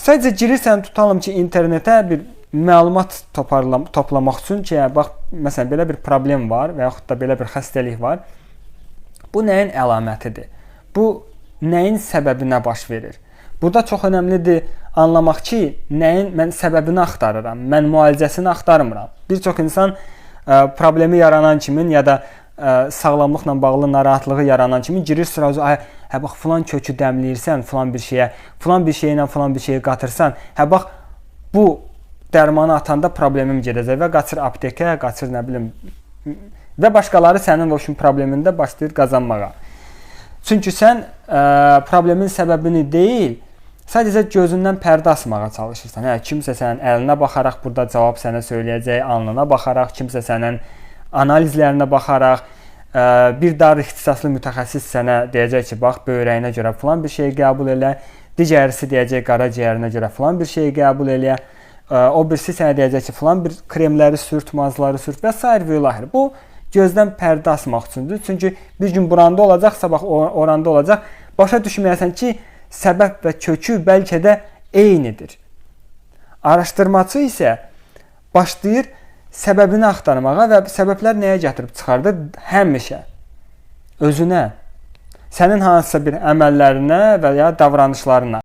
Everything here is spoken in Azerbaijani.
Sadəcə girirsən, tutalım ki, internetə bir məlumat toplamaq üçün ki, bax, məsələn, belə bir problem var və yaxud da belə bir xəstəlik var. Bu nəyin əlamətidir? Bu nəyin səbəbinə baş verir? Burada çox önəmlidir anlamaq ki, nəyin mən səbəbini axtarıram, mən müalicəsini axtarmıram. Bir çox insan problemi yaranan kimin ya da sağlamlıqla bağlı narahatlığı yaranan kimin girir sırası, bax, filan kökü dəmləyirsən, filan bir şeyə ilə filan bir şeyi qatırsan, bax, bu dərmanı atanda problemim gedəcək və qaçır aptekə, qaçır nə bilim və başqaları sənin o problemində başlayır qazanmağa. Çünki sən problemin səbəbini deyil, sadəcə gözündən pərdə asmağa çalışırsan. Kimsə sənin əlinə baxaraq burada cavab sənə söyləyəcək, alnına baxaraq, kimsə sənin analizlərinə baxaraq, bir dar ixtisaslı mütəxəssis sənə deyəcək ki, bax, böyrəyinə görə filan bir şey qəbul elə, digərisi deyəcək qaraciyərinə görə filan bir şey qəbul elə, o birisi sənə deyəcək ki, filan bir kremləri sürt, mazları sürt və s. və ilahir. Bu, gözdən pərdə asmaq üçündür. Çünki bir gün buranda olacaq, sabah oranda olacaq. Başa düşməyəsən ki, səbəb və kökü bəlkə də eynidir. Araşdırmaçı isə başlayır səbəbini axtarmağa və səbəblər nəyə gətirib çıxardır? Həmişə özünə, sənin hansısa bir əməllərinə və ya davranışlarına.